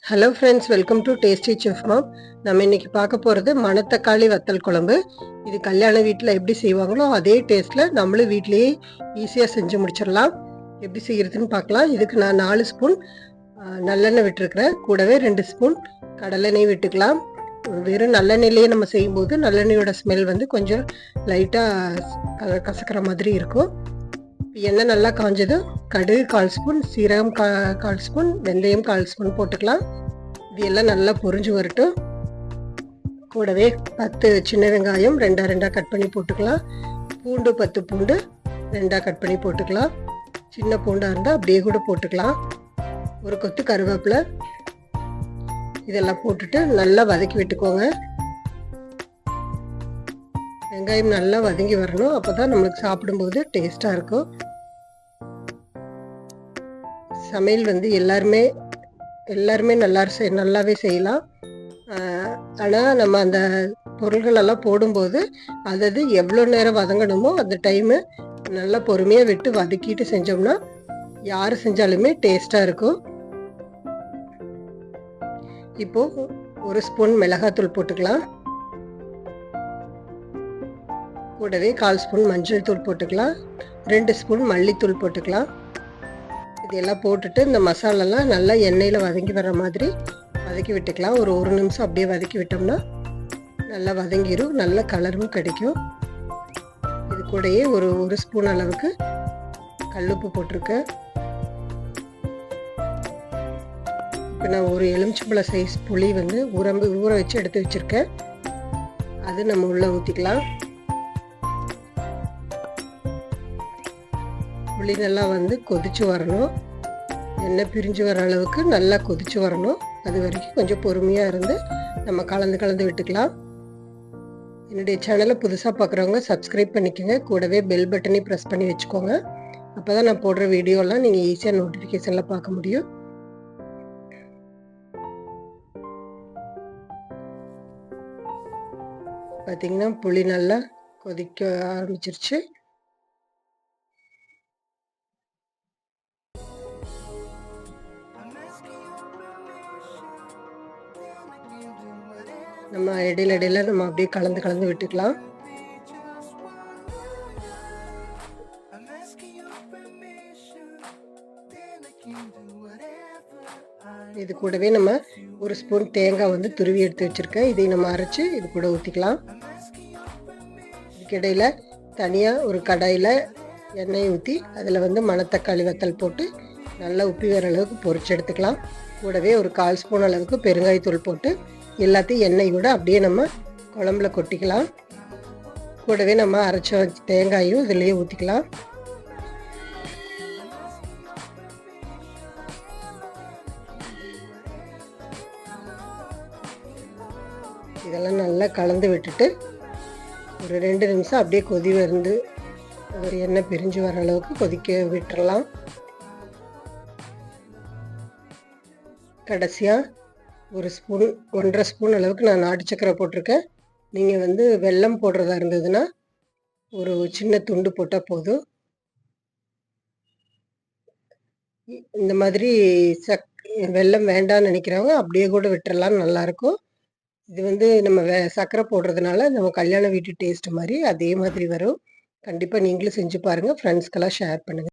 Hello friends, welcome to tasty chef mom. நம்ம இன்னைக்கு பார்க்க போகிறது மணத்தக்காளி வத்தல் குழம்பு. இது கல்யாண வீட்டில் எப்படி செய்வாங்களோ அதே டேஸ்ட்டில் நம்மளும் வீட்லேயே ஈஸியாக செஞ்சு முடிச்சிடலாம். எப்படி செய்கிறதுன்னு பார்க்கலாம். இதுக்கு நான் 4 ஸ்பூன் நல்லெண்ணெய் விட்டுருக்குறேன். கூடவே 2 ஸ்பூன் கடலெண்ணெய் விட்டுக்கலாம். வெறும் நல்லெண்ணெயிலேயே நம்ம செய்யும்போது நல்லெண்ணெயோட ஸ்மெல் வந்து கொஞ்சம் லைட்டாக கசக்கிற மாதிரி இருக்கும். எண்ணெய் நல்லா காஞ்சதும் கடுகு 1/4 ஸ்பூன், சீரகம் 1/4 ஸ்பூன், வெந்தயம் 1/4 ஸ்பூன் போட்டுக்கலாம். இது எல்லாம் நல்லா பொரிஞ்சு வரட்டும். கூடவே 10 சின்ன வெங்காயம் 2 கட் பண்ணி போட்டுக்கலாம். பூண்டு 10 பூண்டு 2 கட் பண்ணி போட்டுக்கலாம். சின்ன பூண்டாக இருந்தால் அப்படியே கூட போட்டுக்கலாம். ஒரு கொத்து கருவேப்பிலை இதெல்லாம் போட்டுட்டு நல்லா வதக்கி விட்டுக்கோங்க. வெங்காயம் நல்லா வதங்கி வரணும். அப்போ தான் நம்மளுக்கு சாப்பிடும்போது டேஸ்ட்டாக இருக்கும். சமையல் வந்து எல்லாருமே நல்லாவே செய்யலாம். ஆனால் நம்ம அந்த பொருள்களெல்லாம் போடும்போது அது எவ்வளோ நேரம் வதங்கணுமோ அந்த டைமு நல்லா பொறுமையாக விட்டு வதக்கிட்டு செஞ்சோம்னா யார் செஞ்சாலுமே டேஸ்ட்டாக இருக்கும். இப்போது 1 ஸ்பூன் மிளகாத்தூள் போட்டுக்கலாம். கூடவே 1/4 ஸ்பூன் மஞ்சள் தூள் போட்டுக்கலாம். 2 ஸ்பூன் மல்லித்தூள் போட்டுக்கலாம். இதெல்லாம் போட்டுட்டு இந்த மசாலாலாம் நல்லா எண்ணெயில் வதங்கி வர மாதிரி வதக்கி விட்டுக்கலாம். ஒரு 1 நிமிஷம் அப்படியே வதக்கி விட்டோம்னா நல்லா வதங்கிடும், நல்ல கலரும் கிடைக்கும். இது கூடயே ஒரு ஸ்பூன் அளவுக்கு கல்லுப்பு போட்டிருக்கேன். இப்போ நான் ஒரு எலுமிச்சம்பழ சைஸ் புளி வந்து ஊற வச்சு எடுத்து வச்சுருக்கேன். அது நம்ம உள்ளே ஊற்றிக்கலாம். புளி நல்லா வந்து கொதிச்சு வரணும். எண்ணெய் பிரிஞ்சு வர அளவுக்கு நல்லா கொதிச்சு வரணும். அது வரைக்கும் கொஞ்சம் பொறுமையாக இருந்து நம்ம கலந்து விட்டுக்கலாம். என்னுடைய சேனலை புதுசாக பார்க்குறவங்க சப்ஸ்கிரைப் பண்ணிக்கோங்க. கூடவே பெல் பட்டனை ப்ரெஸ் பண்ணி வச்சுக்கோங்க. அப்போ தான் நான் போடுற வீடியோலாம் நீங்கள் ஈஸியாக நோட்டிஃபிகேஷனில் பார்க்க முடியும். பார்த்திங்கன்னா புளி நல்லா கொதிக்க ஆரம்பிச்சிருச்சு. நம்ம இடையில நம்ம அப்படியே கலந்து விட்டுக்கலாம். இது கூடவே நம்ம 1 ஸ்பூன் தேங்காய் வந்து துருவி எடுத்து வச்சுருக்கேன். இதை நம்ம அரைச்சி இது கூட ஊற்றிக்கலாம். இதுக்கிடையில் தனியாக ஒரு கடாயில் எண்ணெய் ஊற்றி அதில் வந்து மணத்தக்காளி வத்தல் போட்டு நல்லா உப்பி வர அளவுக்கு பொரிச்சு எடுத்துக்கலாம். கூடவே ஒரு 1/4 ஸ்பூன் அளவுக்கு பெருங்காயத்தூள் போட்டு எல்லாத்தையும் எண்ணெயோட அப்படியே நம்ம குழம்புல கொட்டிக்கலாம். கூடவே நம்ம அரைச்ச தேங்காயும் இதிலேயே ஊற்றிக்கலாம். இதெல்லாம் நல்லா கலந்து விட்டுட்டு ஒரு 2 நிமிஷம் அப்படியே கொதி வந்து ஒரு எண்ணெய் பிரிஞ்சு வர அளவுக்கு கொதிக்க விட்டுறலாம். கடைசியாக 1 ஸ்பூன் 1.5 ஸ்பூன் அளவுக்கு நான் நாட்டு சக்கரை போட்டிருக்கேன். நீங்கள் வந்து வெல்லம் போடுறதா இருந்ததுன்னா ஒரு சின்ன துண்டு போட்டால் போதும். இந்த மாதிரி வெல்லம் வேண்டாம்னு நினைக்கிறவங்க அப்படியே கூட விட்டுறலாம், நல்லாயிருக்கும். இது வந்து நம்ம சர்க்கரை போடுறதுனால நம்ம கல்யாண வீட்டு டேஸ்ட் மாதிரி அதே மாதிரி வரும். கண்டிப்பாக நீங்களும் செஞ்சு பாருங்கள். ஃப்ரெண்ட்ஸ்க்கெல்லாம் ஷேர் பண்ணுங்கள்.